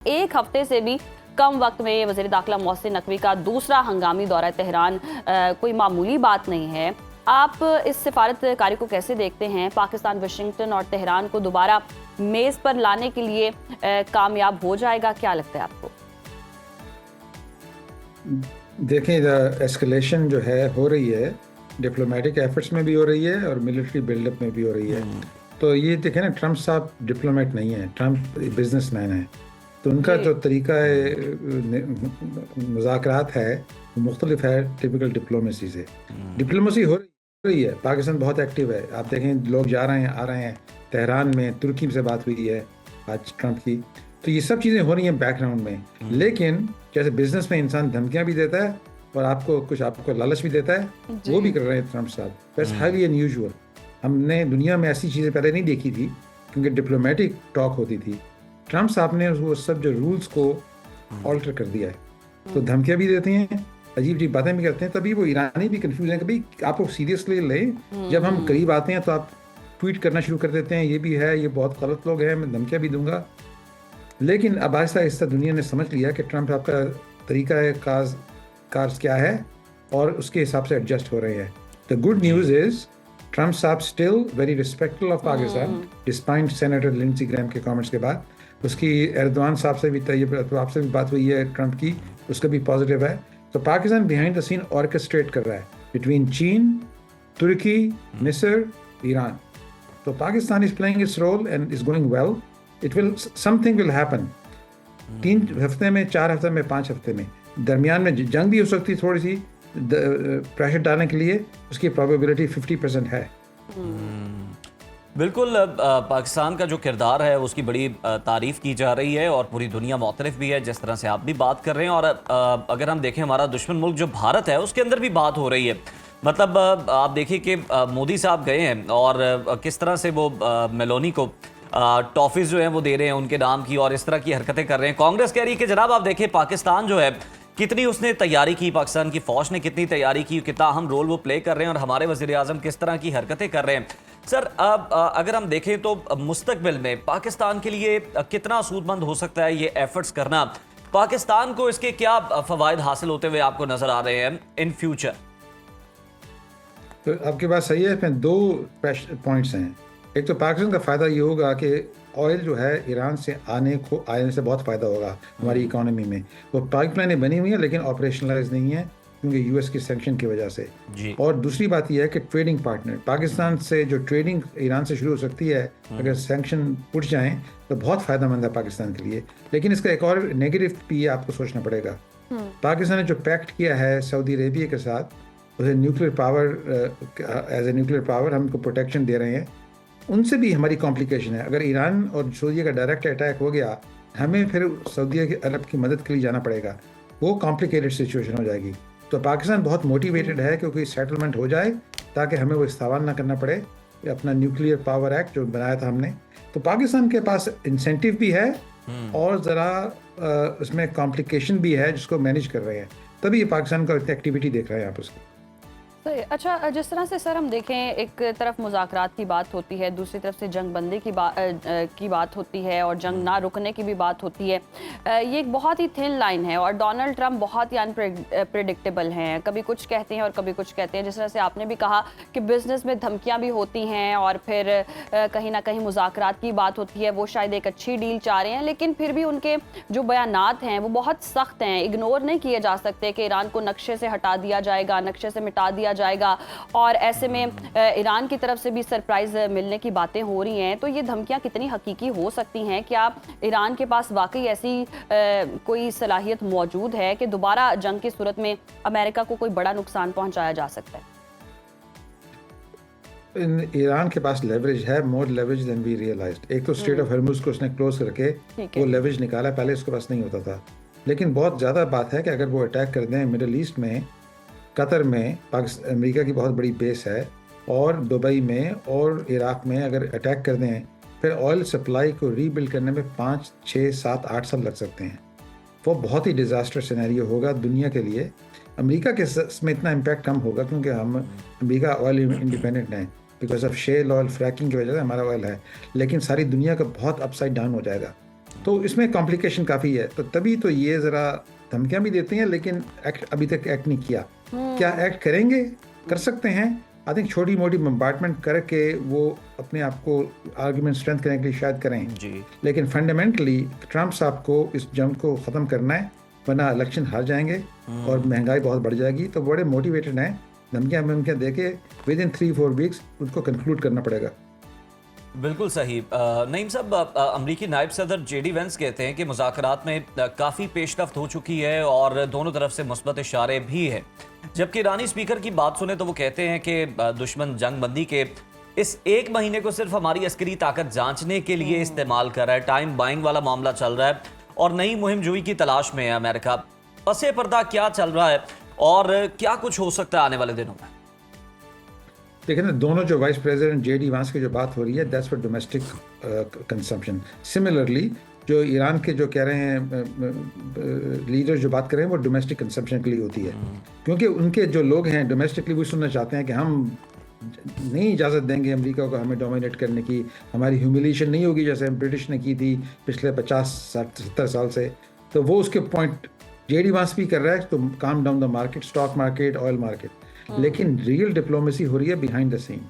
एक हफ्ते से भी कम वक्त में वज़ीर दाखिला मोहसिन नकवी का दूसरा हंगामी दौरा तेहरान कोई मामूली बात नहीं है। आप इस सिफारतकारी को कैसे देखते हैं? पाकिस्तान वाशिंगटन और तेहरान को दोबारा मेज़ पर लाने के लिए कामयाब हो जाएगा, क्या लगता है आपको? देखें, एस्केलेशन जो है हो रही है, डिप्लोमेटिक एफर्ट्स में भी हो रही है और मिलिट्री बिल्डअप में भी हो रही है। तो ये देखें ना, ट्रम्प साहब डिप्लोमेट नहीं है, ट्रम्प बिजनेसमैन है। तो उनका जो तरीका है मुज़ाकरात है वो मुख्तलिफ है टिपिकल डिप्लोमेसी से। डिप्लोमेसी हो रही है, पाकिस्तान बहुत एक्टिव है। आप देखें, लोग जा रहे हैं, आ रहे हैं। तेहरान में तुर्की से बात हुई है आज ट्रम्प की। तो ये सब चीज़ें हो रही हैं बैकग्राउंड में। लेकिन जैसे बिजनेस में इंसान धमकियाँ भी देता है और आपको लालच भी देता है, वो भी कर रहे हैं ट्रम्प साहब। That's highly unusual. हमने दुनिया में ऐसी चीज़ें पहले नहीं देखी थी, क्योंकि डिप्लोमेटिक टॉक होती थी। ट्रम्प साहब ने वो सब जो रूल्स को ऑल्टर कर दिया है। तो धमकियाँ भी देते हैं, अजीब अजीब बातें भी करते हैं। तभी वो ईरानी भी कंफ्यूज हैं कि भाई आप लोग सीरियसली लें। जब हम करीब आते हैं तो आप ट्वीट करना शुरू कर देते हैं, ये भी है, ये बहुत गलत लोग हैं, मैं धमकियाँ भी दूंगा। लेकिन अब आहिस्ता आहिस्ता दुनिया ने समझ लिया कि ट्रम्प साहब का तरीका है कार्स क्या है, और उसके हिसाब से एडजस्ट हो रहे हैं। The good news is Trump साहब still very respectful of Pakistan, despite senator Lindsey Graham के कमेंट्स के बाद। उसकी एर्दोआन साहब से भी, तैयब आपसे भी बात हुई है ट्रम्प की, उसका भी पॉजिटिव है। तो Pakistan behind the scene orchestrate कर रहा है बिटवीन चीन, तुर्की, मिस्र, ईरान। तो Pakistan is playing its role and is going well. Something will happen 3 हफ्ते में, 4 हफ्ते में, 5 हफ्ते में। दरमियान में जंग भी हो सकती है, थोड़ी सी प्रेशर डालने के लिए उसकी प्रोबेबिलिटी 50% है। बिल्कुल, पाकिस्तान का जो किरदार है उसकी बड़ी तारीफ़ की जा रही है और पूरी दुनिया मुतरफ़ भी है, जिस तरह से आप भी बात कर रहे हैं। और अगर हम देखें, हमारा दुश्मन मुल्क जो भारत है उसके अंदर भी बात हो रही है। मतलब आप देखिए कि मोदी साहब गए हैं और किस तरह से वो मेलोनी को टॉफीज़ जो हैं वो दे रहे हैं उनके नाम की, और इस तरह की हरकतें कर रहे हैं। कांग्रेस कह रही है कि जनाब आप देखिए पाकिस्तान जो है कितनी उसने तैयारी की, पाकिस्तान की फ़ौज ने कितनी तैयारी की, कितना अहम रोल वो प्ले कर रहे हैं, और हमारे वज़ीर आज़म किस तरह की हरकतें कर रहे हैं। सर, अब अगर हम देखें तो मुस्तकबिल में पाकिस्तान के लिए कितना सूदमंद हो सकता है ये एफर्ट्स करना? पाकिस्तान को इसके क्या फ़वाइद हासिल होते हुए आपको नज़र आ रहे हैं इन फ्यूचर? तो आपकी बात सही है, इसमें 2 पॉइंट्स हैं। एक तो पाकिस्तान का फ़ायदा ये होगा कि ऑयल जो है ईरान से आने से बहुत फ़ायदा होगा हमारी इकोनॉमी में। वो पाइपलाइनें बनी हुई हैं लेकिन ऑपरेशनलाइज नहीं है, क्योंकि यूएस की सैंक्शन की वजह से। और दूसरी बात यह है कि ट्रेडिंग पार्टनर पाकिस्तान से जो ट्रेडिंग ईरान से शुरू हो सकती है, अगर सैंक्शन उठ जाएं तो बहुत फ़ायदेमंद है पाकिस्तान के लिए। लेकिन इसका एक और नेगेटिव भी आपको सोचना पड़ेगा। पाकिस्तान ने जो पैक्ट किया है सऊदी अरेबिया के साथ, उसे nuclear power, as a nuclear power हम उनको प्रोटेक्शन दे रहे हैं, उनसे भी हमारी कॉम्प्लिकेशन है। अगर ईरान और सऊदी का डायरेक्ट अटैक हो गया, हमें फिर सऊदी अरब की मदद के लिए जाना पड़ेगा। वो कॉम्प्लिकेटेड सिचुएशन हो जाएगी। तो पाकिस्तान बहुत मोटिवेटेड है क्योंकि सेटलमेंट हो जाए, ताकि हमें वो इस्तेमाल ना करना पड़े अपना न्यूक्लियर पावर एक्ट जो बनाया था हमने। तो पाकिस्तान के पास इंसेंटिव भी है और ज़रा उसमें कॉम्प्लिकेशन भी है जिसको मैनेज कर रहे हैं। तभी ये पाकिस्तान का एक्टिविटी देख रहे हैं आप उसकी। अच्छा, जिस तरह से सर हम देखें, एक तरफ मुज़ाकरात की बात होती है, दूसरी तरफ से जंग बंदी की बात होती है और जंग ना रुकने की भी बात होती है। ये एक बहुत ही थिन लाइन है और डोनाल्ड ट्रंप बहुत ही अनप्रेडिक्टेबल हैं। कभी कुछ कहते हैं और कभी कुछ कहते हैं। जिस तरह से आपने भी कहा कि बिज़नेस में धमकियाँ भी होती हैं और फिर कहीं ना कहीं मुज़ाकरात की बात होती है। वो शायद एक अच्छी डील चाह रहे हैं, लेकिन फिर भी उनके जो बयानात हैं वो बहुत सख्त हैं, इग्नोर नहीं किए जा सकते कि ईरान को नक्शे से हटा दिया जाएगा, नक्शे से मिटा दिया जाएगा। और ऐसे में ईरान की तरफ से भी सरप्राइज मिलने की बातें हो रही हैं। तो ये धमकियां कितनी हकीकी हो सकती हैं? क्या ईरान के पास वाकई ऐसी कोई सलाहियत मौजूद है कि दोबारा जंग की सूरत में अमेरिका को कोई बड़ा नुकसान पहुंचाया जा सकता है? ईरान के पास लेवरेज है, मोर लेवरेज देन वी रियलाइज्ड। एक तो स्ट्रेट ऑफ हॉर्मुज को उसने क्लोज करके वो लेवरेज निकाला, पहले उसके पास नहीं होता था। लेकिन बहुत ज़्यादा बात है कि अगर वो अटैक कर दें मिडल ईस्ट में, कतर में अमेरिका की बहुत बड़ी बेस है, और दुबई में और इराक में अगर अटैक कर दें, फिर ऑयल सप्लाई को रीबिल्ड करने में 5, 6, 7, 8 साल लग सकते हैं। वो बहुत ही डिज़ास्टर सिनेरियो होगा दुनिया के लिए। अमेरिका के में इतना इम्पैक्ट कम होगा क्योंकि अमेरिका ऑयल इंडिपेंडेंट हैं, because of shale oil fracking की वजह से हमारा ऑयल है। लेकिन सारी दुनिया का बहुत अपसाइड डाउन हो जाएगा। तो इसमें कॉम्प्लिकेशन काफ़ी है, तो तभी तो ये ज़रा धमकियाँ भी देते हैं, लेकिन एक्ट अभी तक एक्ट नहीं किया। क्या एक्ट करेंगे? कर सकते हैं। आई थिंक छोटी मोटी बम्बार्टमेंट करके वो अपने आप को आर्गूमेंट स्ट्रेंथ करने के लिए शायद करें जी। लेकिन फंडामेंटली ट्रंप साहब को इस जंग को ख़त्म करना है, वरना इलेक्शन हार जाएंगे और महंगाई बहुत बढ़ जाएगी। तो बड़े मोटिवेटेड हैं, धमकियाँ वमकियाँ दे के विद इन 3-4 वीक्स उनको कंक्लूड करना पड़ेगा। बिल्कुल सही। नईम साहब, अमरीकी नायब सदर जेडी वेंस कहते हैं कि मुज़ाकरात में काफ़ी पेशरफ्त हो चुकी है और दोनों तरफ से मुस्बत इशारे भी हैं, जबकि ईरानी स्पीकर की बात सुने तो वो कहते हैं कि दुश्मन जंग बंदी के इस 1 महीने को सिर्फ हमारी अस्करी ताकत जांचने के लिए इस्तेमाल कर रहा है। टाइम बाइंग वाला मामला चल रहा है और नई मुहिम जुई की तलाश में है अमेरिका। पसे पर्दा क्या चल रहा है और क्या कुछ हो सकता है आने वाले दिनों में? देखिए ना, दोनों जो वाइस प्रेसिडेंट जेडी वांस की जो बात हो रही है, that's for domestic consumption. Similarly जो ईरान के जो कह रहे हैं लीडर जो बात कर रहे हैं, वो डोमेस्टिक कंजम्पशन के लिए होती है, क्योंकि उनके जो लोग हैं डोमेस्टिकली वो सुनना चाहते हैं कि हम नहीं इजाज़त देंगे अमेरिका को हमें डोमिनेट करने की, हमारी ह्यूमिलिएशन नहीं होगी जैसे ब्रिटिश ने की थी पिछले 50-70 साल से। तो वो उसके पॉइंट जेडी वांस भी कर रहा है, तो calm down the market, stock market, oil market. लेकिन रियल डिप्लोमेसी हो रही है बिहाइंड द सीन।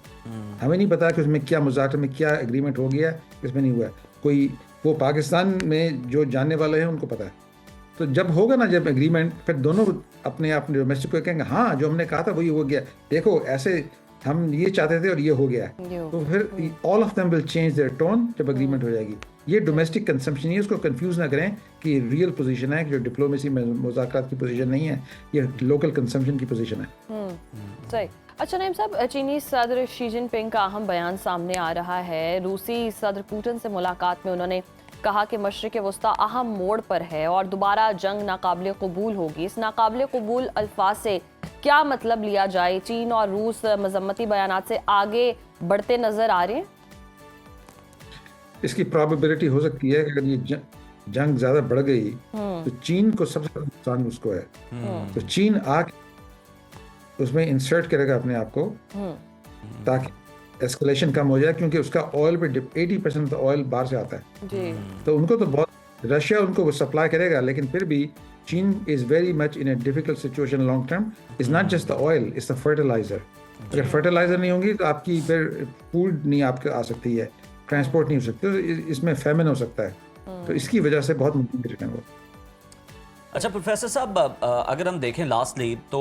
हमें नहीं पता कि उसमें क्या मुज़ाकरे में क्या एग्रीमेंट हो गया, इसमें नहीं हुआ है कोई। वो पाकिस्तान में जो जानने वाले हैं उनको पता है। तो जब होगा ना जब एग्रीमेंट, फिर दोनों अपने आप डोमेस्टिक को कहेंगे हाँ जो हमने कहा था वही हो गया, देखो ऐसे हम ये चाहते थे और ये हो गया है। तो फिर all of them will change their tone जब एग्रीमेंट हो जाएगी। ये डोमेस्टिक कंजम्पशन है, उसको कंफ्यूज ना करें कि रियल पोजीशन है, कि जो डिप्लोमेसी में मुज़ाकरात की पोजीशन नहीं है, ये लोकल कंजम्पशन की पोजीशन है। सही। अच्छा नईम साहब, चीनी सदर शी जिनपिंग का अहम बयान सामने आ रहा है। रूसी सदर पुतिन से मुलाकात में उन्होंने कहा कि मशरिक़ वस्ता अहम मोड़ पर है और दोबारा जंग नाकाबिले कबूल होगी। इस नाकाबिले कबूल अल्फाज से क्या मतलब लिया जाए? चीन और रूस मजम्मती बयानात से आगे बढ़ते नजर आ रहे हैं? इसकी प्रोबेबिलिटी हो सकती है कि अगर ये जंग ज़्यादा बढ़ गई तो चीन को सबसे ज़्यादा नुकसान उसको है। तो चीन आके उसमें इंसर्ट करेगा अपने आप को ताकि एस्केलेशन कम हो जाए, क्योंकि उसका ऑयल पे 80% ऑयल बाहर से आता है जी। तो उनको तो बहुत, रशिया उनको वो सप्लाई करेगा, लेकिन फिर भी चीन is very much in a difficult situation long term. Is not just the oil, is the fertiliser. अगर फर्टिलाइजर नहीं होंगी तो आपकी फिर फूड नहीं आपके आ सकती है, ट्रांसपोर्ट नहीं हो सकती, तो इसमें फैमिन हो सकता है। तो इसकी वजह से बहुत मुश्किल है वो। अच्छा प्रोफेसर साहब, अगर हम देखें लास्टली तो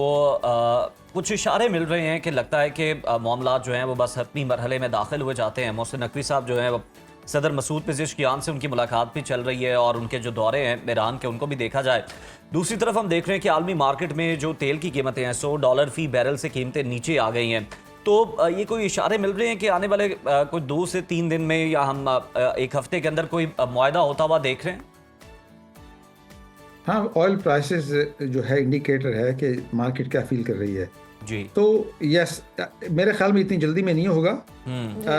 कुछ इशारे मिल रहे हैं कि लगता है कि मामला जो हैं वो बस हतमी मरहले में दाखिल हुए जाते हैं। मोहसिन नकवी साहब जो हैं वो सदर मसूद पेज़ेश्कियान से उनकी मुलाकात भी चल रही है और उनके जो दौरे हैं ईरान के उनको भी देखा जाए। दूसरी तरफ हम देख रहे हैं कि आलमी मार्केट में जो तेल की कीमतें हैं $100 फी बैरल से कीमतें नीचे आ गई हैं। तो ये कोई इशारे मिल रहे हैं कि आने वाले कोई 2 से 3 दिन में या हम 1 हफ्ते के अंदर कोई मुआहदा होता हुआ देख रहे हैं? हाँ, ऑयल प्राइसेस जो है इंडिकेटर है कि मार्केट क्या फील कर रही है जी। तो यस, मेरे ख्याल में इतनी जल्दी में नहीं होगा।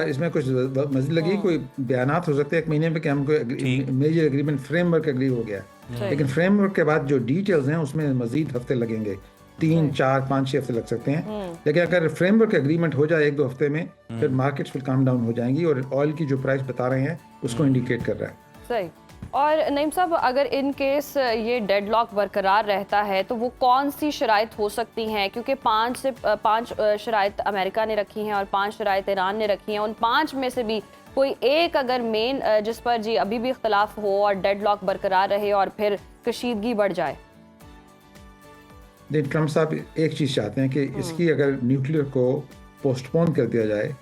इसमें कुछ मजीद लगी, कोई बयानात हो सकते हैं 1 महीने में कि हमको मेजर एग्रीमेंट फ्रेमवर्क एग्री हो गया, लेकिन फ्रेमवर्क के बाद जो डिटेल्स हैं उसमें मजीद हफ्ते लगेंगे, 3, 4, 5, 6 हफ्ते लग सकते हैं। लेकिन अगर फ्रेमवर्क एग्रीमेंट हो जाए 1-2 हफ्ते में, फिर मार्केट्स विल काम डाउन हो जाएंगी और ऑयल की जो प्राइस बता रहे हैं उसको इंडिकेट कर रहा है। सही। और नईम साहब, अगर इन केस ये डेडलॉक बरकरार रहता है तो वो कौन सी शराइत हो सकती हैं? क्योंकि 5 शराइत अमेरिका ने रखी हैं और 5 शराइत ईरान ने रखी हैं। उन 5 में से भी कोई एक अगर मेन जिस पर जी अभी भी इख्तलाफ हो और डेडलॉक बरकरार रहे और फिर कशीदगी बढ़ जाए। ट्रम्प साहब एक चीज़ चाहते हैं कि इसकी अगर न्यूक्लियर को पोस्टपोन कर दिया जाए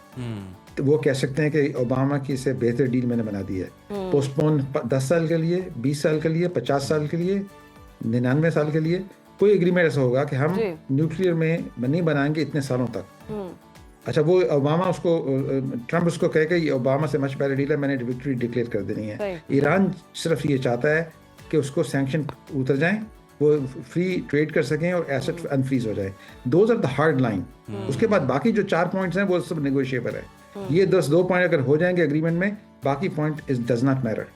तो वो कह सकते हैं कि ओबामा की इससे बेहतर डील मैंने बना दी है। पोस्टपोन 10 साल के लिए, 20 साल के लिए, 50 साल के लिए, 99 साल के लिए, कोई एग्रीमेंट ऐसा होगा कि हम न्यूक्लियर में नहीं बनाएंगे इतने सालों तक। अच्छा, वो ओबामा उसको, ट्रम्प उसको कहे कि ओबामा से मच बेटर डील है, मैंने विक्ट्री डिक्लेयर कर देनी है। ईरान सिर्फ ये चाहता है कि उसको सैंक्शन उतर जाएं, वो फ्री ट्रेड कर सकें और एसेट अनफ्रीज हो जाए। Those are the hard line. उसके बाद बाकी जो 4 पॉइंट्स हैं वो सब नेगोशिएबल है। ये 2 पॉइंट अगर हो जाएंगे एग्रीमेंट में, बाकी point is does not matter.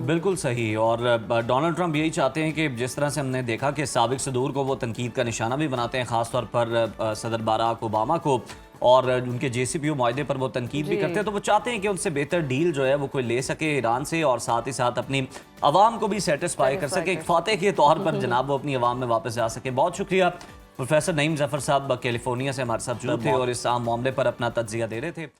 बिल्कुल सही। और डोनाल्ड ट्रंप यही चाहते हैं कि जिस तरह से हमने देखा कि साबिक सदूर को वो तनकीद का निशाना भी बनाते हैं, ख़ासतौर पर सदर बाराक ओबामा को, और उनके JCPOA मुआहदे पर वो तनकीद भी करते हैं, तो वो चाहते हैं कि उनसे बेहतर डील जो है वो कोई ले सके ईरान से, और साथ ही साथ अपनी आवाम को भी सेटिस्फाई कर सके, एक फातेह के तौर पर जनाब वो अपनी आवाम में वापस जा सके। बहुत शुक्रिया प्रोफेसर नईम जफर साहब कैलिफोर्निया से हमारे साथ जुड़े थे और इस आम मामले पर अपना तज्जिया दे रहे थे।